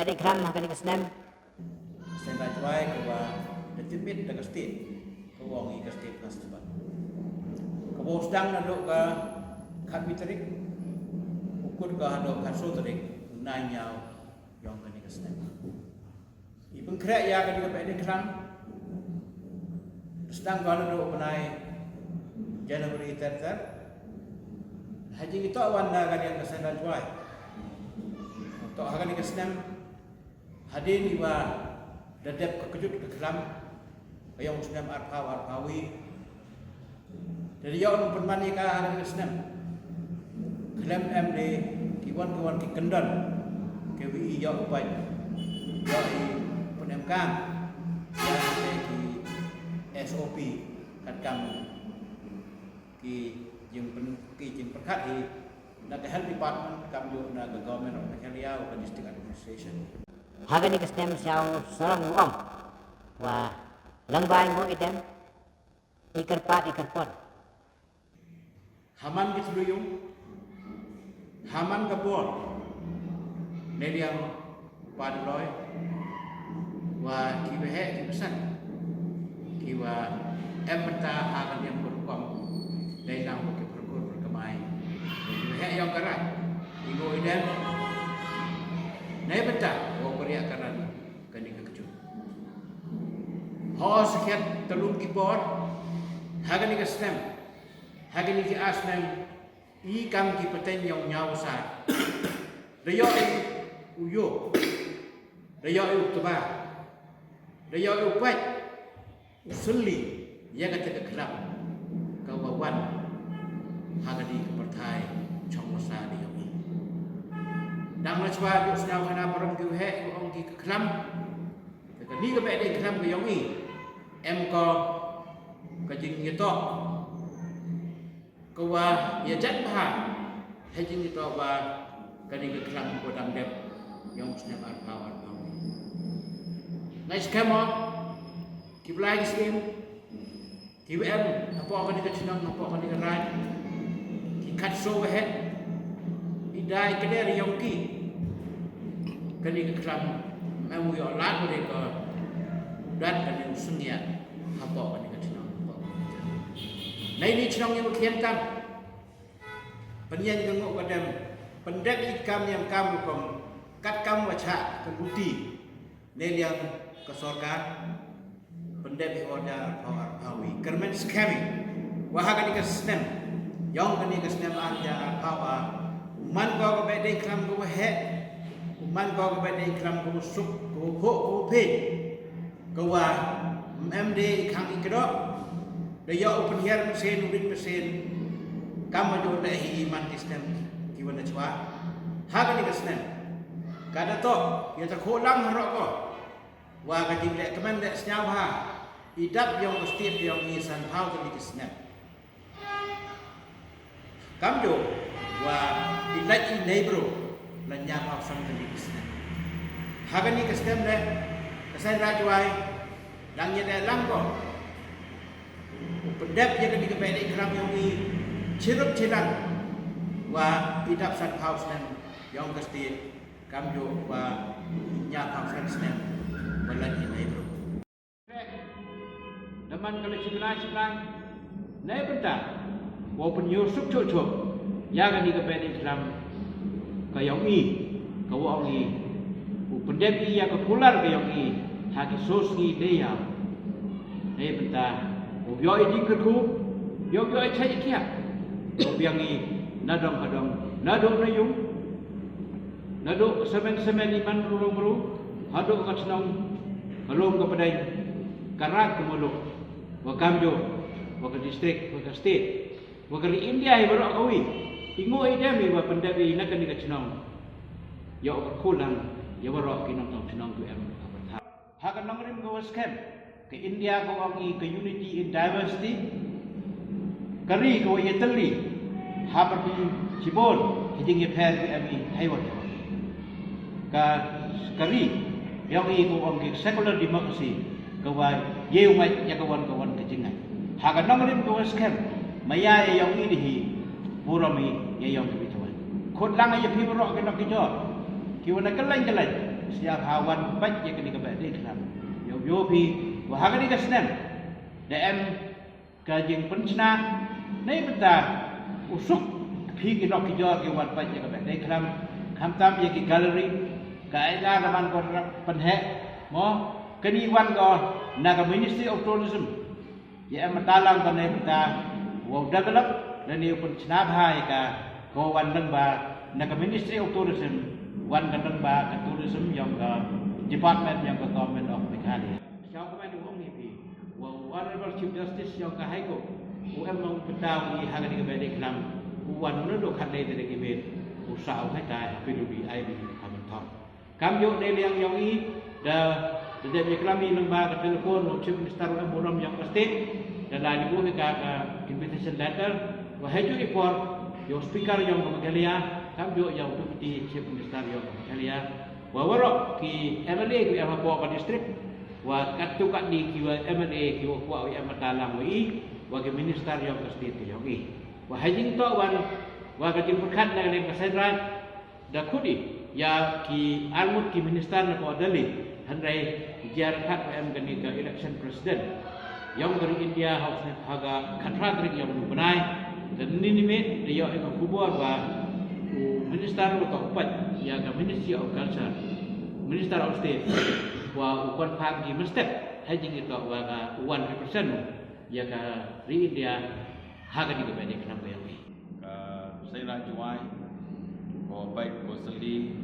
pwede kram hakan ka snem. Sen rajwai kawa detimit daga state kawong i ka state festival. Kawo sedang nadok ka kapitrik ukur ka hadok ka sotrik nanyau yang ka ni ka snem. Ibang krek ya ka pwede kram. Sedang ka nadok panai Januari 3 haji itu awan na ka yang ka sen rajwai. Tok hakan ni ka snem hadin iwa dadap kekejut kekelam ayong senam arpawi dari yaun permani ka hari senam kelam MD kiwan ki kendon KWI yaw upai yaw penemkang yang ki SOP kat kamu ki jing perkat di nak health department kamu na government of Nigeria or district administration. Hagan ni ka snem siyaw sorong uong. Wa langbay mo item. Ikarpon. Haman kitluyong, haman kapon, neliang padloy, wa kibehe kibesan, kiwa emta hagan yang berkom, dalam bukit berkemai, kibehe yang kerat, ibu idem, nai beta, wa beriak karan kani kekejut. Ho sekian telung kipor, hagan ni kesem. Hagini ki asnem i kam ki peten yang nyau sa reyo uyo reyo utba reyo upat usuli ya kata ke kelab kawawan hagani pertai chong sa di yomi dam na chwa yo snau hana param ki he ong ki kelam ka ni ka be de kelam ki yomi em ko ka jing yeto kawa ya jat bah hajing itu apa kani ke kelam ko dam dep yang musnam arpawan mau nice kamo kiblai skim kibm apa kani ke chinam apa kani ke rai ki katso behet idai keder yang ki kani ke kelam mau yo lat mereka dan kani usunya apa kani ke chinam Nah ini cenong yang berkiantam penyan gengok kadam pendek ikam yang kamu kom kat kamu baca kebuti nel yang kesorkan pendek order power awi kermen skami wahaga ni kesnem yang kani kesnem anja power man ko be de kram ko he man ko be de kram ko suk ko ho pe ko wa MD kang ikro Daya open here persen, ubin persen, kamu jodoh iman Islam kiwana cua, haga ni Islam, kada to, yang terkolam harok ko, wah kaji lek keman lek senyawa ha, idap yang mesti yang isan hal kali Islam, kamu jo, wah ilai ini bro, lanyap hafsan kali Islam, haga ni Islam lek, kesan rajuai, langnya dalam ko. Pendap yang di kepala ikram yang di cirup cilang wa idap san house dan yang pasti kamjo wa nyap house dan balan ini bro. Naman kalau cilang naik benda wa penyusup cucuk yang di kepala ikram kayong i kawang i pendap yang kekular kayong i haki sosi dia naik benda Yo ini kerku, yo cai kia. Yo biangi nadong nadong nayung, nadong semen iman burung, hadok kat senang, kalung ke pedai, karak ke muluk, wakamjo, wak distrik, wak state, wak India yang berok kawi, ingo ida mi wak pendapi nak ni kat senang, yo kulang, yo berok kinong senang tu em. Hakan nongrim ke waskem. Ke India ko ang ke unity in diversity kari ko Italy habar pi Cibon hijing ye per ke ami haiwan ka kari yang ko ang ke secular democracy ko wa ye umai ya kawan ke jingai haga nongrim ko scam maya yang ini purami ye yang ke bitawan khot lang ye pi ro ke nok ki jo ki wana kalai siap hawan baik ya kini kebat di kelam yo pi wah kini kesnem DM kajing pencina nei benda usuk pi kinok kijor ki wan baik ya kebat di kelam kamtam ya ki galeri kaila laman ko penhe mo kini wan ko naga Ministry of Tourism ya matalang ko nei benda wow develop dan ni pencina bahai ka ko wan deng ba naga Ministry of Tourism wan ka deng ba ka tourism yang ka department yang ka government of Meghalaya siapa ka ni wong ni pi wow honorable chief justice yang ka hai ko em mong betaw ni ha ka ni ka be kelam wan no do khat le de ki be usau hai tai pi lu bi ai bi ha man thong kam yo ne liang yang i da de be kelam ni nang ba ka telefon no chief minister em bonom yang state dan lain bu ka invitation letter wa hai ju report yo speaker yang ka Meghalaya kam yo yang deputy chief minister yang ka Meghalaya wa warok ki MLA ki apa ka district wa katu kat di ki MLA ki wa yang matalang wi wa ki minister yang ka state yang i wa hajing to wa ka jin perkat na le ka senrat da khudi ya ki almut ki minister na ko dali hanrai jar khat em ka ni ka election president yang dari India house haga khatra trik yang benai dan ini me dia ek kubur wa minister ko upat ya ka Ministry of Culture Minister of State wa ukon phang ki mestep hajing itu wa ka 100% ya ka ri India haga di ka bani kenapa yang ni ka sai la juai ko baik ko seli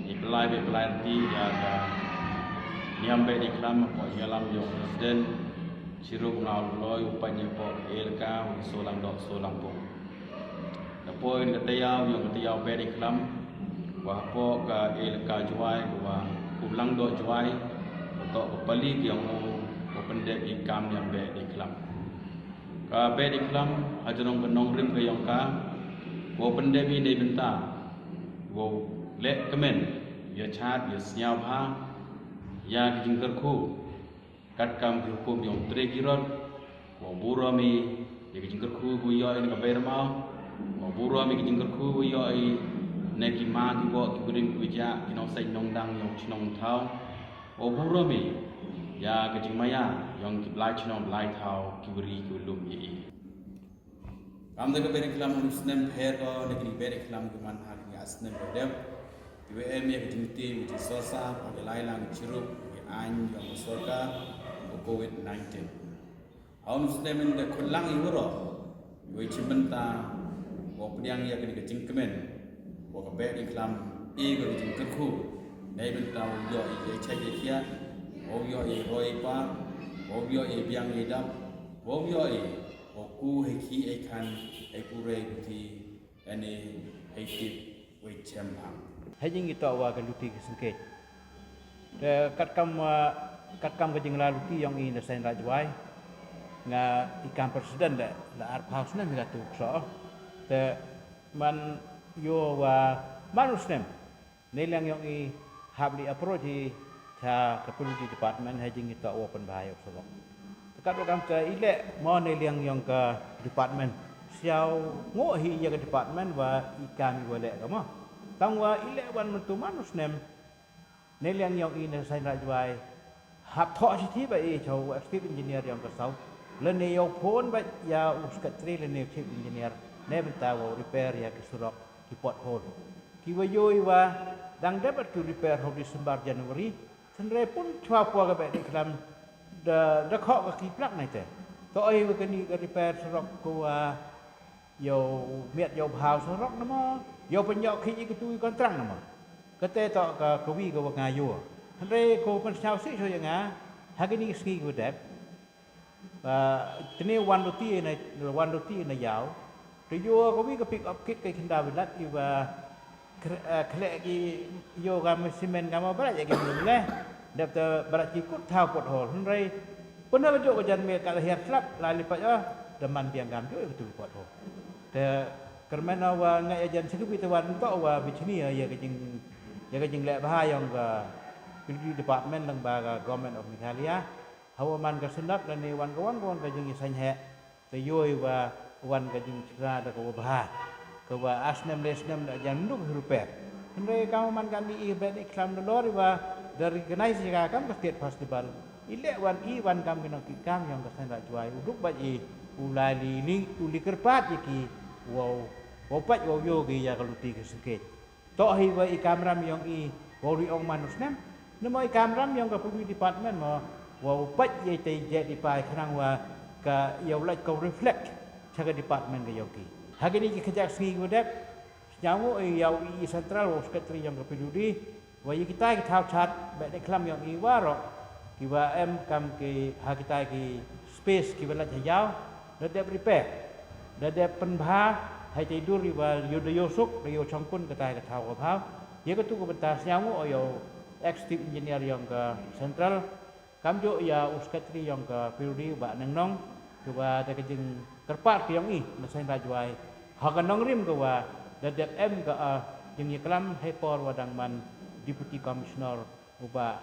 iklai be planti ya ka niam be di kelam ko yalam yo presiden Siruk ngau loi upanya po elka solang dok solang po. Dapoin ketayau yang ketayau beri kelam wah po ka elka juai wah ulang dok juai untuk kepali yang pendek ikam yang beri kelam. Ka beri kelam ajarong benong rim ke yang ka wo pendek ini bentar wo lek kemen ya chat ya senyap ha ya jingkar ku kat kam hukum yang tergiron wa burami ya jingkar ku yo ini ka bermau wa burami jingkar ku yo ai ne ki ma ki bo ki kuring ku ja ki nong sai nong dang yang chinong thau wa burami ya ka jingmaya yang ki lai chinong lai thau ki buri ku lum yi kam de ka beri kelam usnem pher ko ne ki beri kelam ku man ha ki asnem dem IWM ya jingti mi sosa pa lai lang chirup an yang sorka COVID-19. Aun muslimin da kullang iwro we chimenta wo pdiang ya kini kecing kemen wo ka be iklam e go kecing kerku nei benta wo yo e chai ye kia wo yo e roi pa wo yo e biang e dap wo yo e wo ku he ki e kan e pure buti ane e tip we chempang hajing itu wa ka luti ke sengket de kat kam ke jing lalu ti yang ini sen rajwai nga ikam presiden la ar paus na mi gatu so te man yo wa manusnem nelang yang i habli approach cha kapuluti department hajing itu open bahaya so kat kam ka ile mo nelang yang ka department siau ngo hi ya ka department wa ikam i wale ka mo tang wa ile wan mentu manusnem nelang yang ini sen rajwai hab tho chi thi ba e chau chief engineer yang ka sau le ne yo phone ba ya uska tri le ne chief engineer ne benta wo repair ya ki surok ki pot hole ki wa yoi wa dang dapat to repair ho December January senre pun chwa po ka ba ikram da kho ka ki plak nai te to ai wa ka ni ka repair surok ko wa yo miet yo phao surok na mo yo penyok ki ki tu kontrang na mo ka te to ka wi ka wa nga yo Andre ko pen chau si so yang hagini ski ko dep tene wan roti na yau to yo ko wi ka pick up kit kai kinda bilat i wa khle ki yo ga simen ga ma bara ya ki le dep ta bara ki kut thau pot hol Andre pun ba jo ko jan me ka hiat slap la lipat yo deman piang gam jo ko tu pot hol te kermana wa ngai jan sekepi tawan to wa bichini ya ka jing le ba yang ga Pilih department lembaga government of Meghalaya, hawaman kesendak dan ni wan ka jeng isan he, teyoi wa wan ka jeng cera da ka bah, ka wa asnem lesnem da jan nduk repair, Henry kamu man kan di ibad iklam dolor wa dari kenai sih kam ke state festival. Ile wan kam kena kam yang kesan rak juai uduk bat ulai li uli kerpat iki wow opat wow yo gi ya kalau tiga sikit. Tok hi wa kamram yang wow ri ong manus nam. Nemo kamram yang ke public department mo wow opat ye te je di pai kerang wa ka yo like kau reflect chaga department ke yoki. Hagi ni kerja segi godek nyamu yau central wa sekretari yang ke PDD wa ye kita thau chat ba de klam yang waro kiwa em kam ke ha kita ki space ki bela jauh dah dia prepare dah dia penbha hai tidur riwa yo yosuk yo chongkun kata ke thau ka ye ke tu ko bentas nyamu yo executive engineer yang ke central kam jo ya sekretari yang ke PDD ba nang nong kiwa de ke jing kerpat ki yang na sen rajwai ha ka nong rim ke wa dah dia em ke jing klam hai por wadang man deputy commissioner uba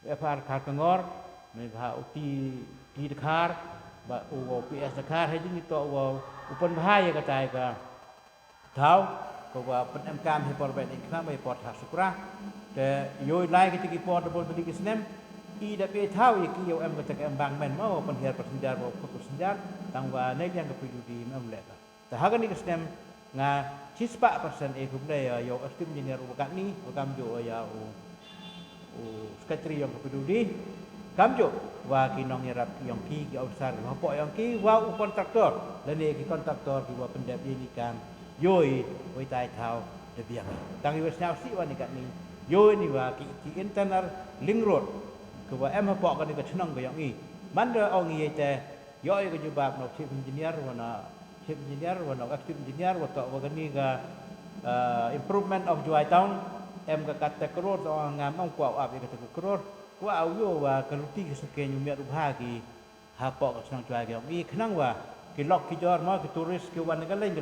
FR Khar Kangor mai bha uti ti Khar ba u PS Khar hai jing to wa upan bha ye ka tai ka thau ko wa pen am kam he por ba ni kham ai por tha sukra te yo lai ki ti por bol beli ki snem I da pe thau ye ki yo am ka tak am bang men mo pen her passenger mo ko passenger tang wa ne yang ka pu di am le ka ta ha ka ni ki snem nga chispa persen e gum le yo estim engineer u ka ni u kam jo ya sekretari yang peduli kamjo wa kinong yarap yang ki ausar hopo yang ki wa kontraktor lene ki kontraktor ki wa pendap ini kam yoi oi tai thau de biang tang i wasnya si wa ni kat ni yoi ni wa ki internal link road ke wa em hopo ka ni ka chnong ka yang i man de ong i te yoi ka jubab no chief engineer wa na active engineer wa to wa ni ka improvement of Juai Town em ka kata kror so ngam ong kwa ap ka tu kror kwa au yo wa ka luti ke seke nyu me rubha ki ha po ka snang chwa ge mi khnang wa ki lok ki jor ma ki turis ki wan ka leng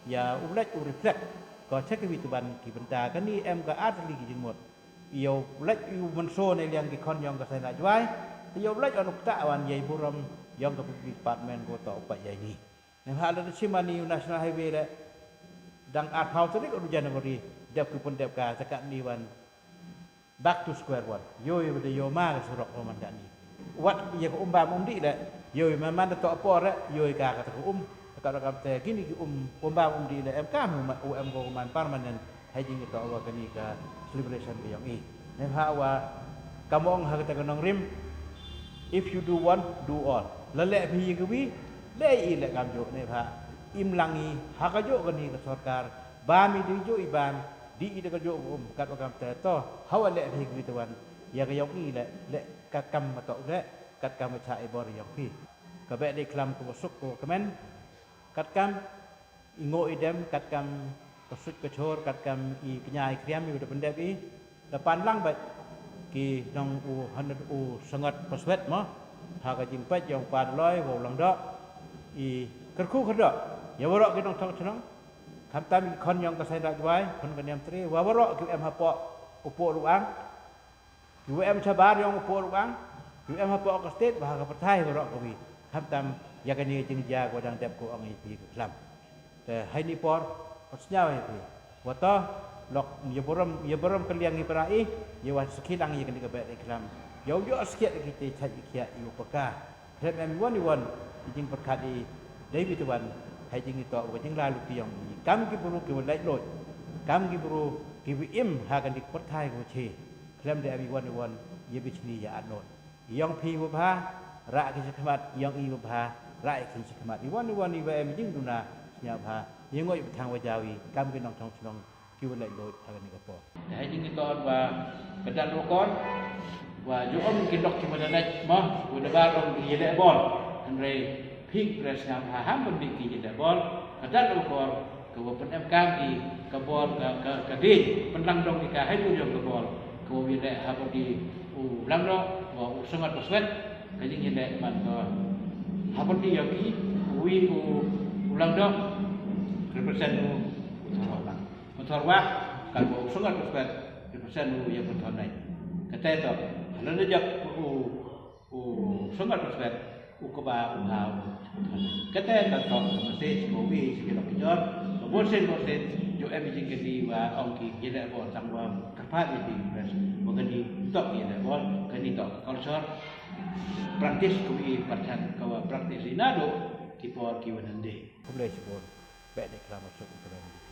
ya ulek u reflect ko chek ki tu ban ki benta ka ni em ka atli ki jing mot yo ulek u man so ne liang ki kon yong ka sai na jwai yo ulek anuk ta wan ye buram yong ka department ko to pa ye ni ne ha la chimani national highway le dang art house ni ko January dep ku pun dep ka zakat ni wan back to square one yo yo ma ka surok roman kan ni wat ye ko umbam di le yo man to por yo ka ka ko ka te kini ki umbam di le em ka mu em ko man permanent hai jing to wa ka ni ka celebration ki yang i ne ha wa kamong ha ka nong rim if you do one do all la le phi ki wi le I le kam jo ne ha im langi ha ka jo ka ni ka sarkar ba mi di jo iban di ida ka jo kat wakam te to hawa le phi ki tuan ya ka yok I le kat kam ma to le kat kam cha I bor yok phi ka be de klam ko suk ko kamen kat kam ingo idem kat kam ko suk ka chor kat kam I knyai kriam I de pendep I depan lang ba ki nong u hanat u sangat paswet mo ha ka jing pat yang pan loi wo lang do I kerku kado ya warok ki nong thong chnong kam tam kon yang ka sai rak wai kon ka niam tri wa warok ki em ha po upo ruang ki em chabar yang upo ruang ki em ha po ka state ba ka pathai warok ko wi kam tam ya ka ni jing ja ko dang dep ko ang I pi klam te hai ni por pasnya wa pi wa to lok ye borom kaliang I prai ye wa sekilang ye kan ka be klam yo yo sekiat ki te chai kia I upaka rem em won jing perkat I David wan hai jing to wa jing la lu ti yang kam ki buru ki lai loi kam ki buru ki wi im ha kan dik pathai ko che klam de abi wan ye bi chni ya anot yang phi wa pha ra ki khmat yang I wa pha ra ki khmat I wan I wa em jing duna nya pha ye ngoi thang wa jawi kam ki nong thong chnong ki wa lai loi ha kan ni ka po hai jing to wa kedan ro kon wa ju om ki dok ki ma na ma wa da ba rong ki le bol andre pik presnya paham bendiki tidak bol kadang ukor ke pen MKM ke bol ke di penlang dong di kahai tu yang ke bol ke wile ha di ulang do wa sangat peswet kajing hile man ke ha di yaki wi ulang do represent motor wa kalau sangat peswet represent yang motor naik kata itu lalu jak sangat peswet ukaba uhaw kata ka to message ko wi sige lo kijor bosen jo ebi kedi wa ong ki jeda bo tang wa kapat di pres bo kedi tok ya bo kedi tok culture praktis kui perchan kawa praktis inado ki por ki wanande Boleh sebut baik di kelam masuk ke dalam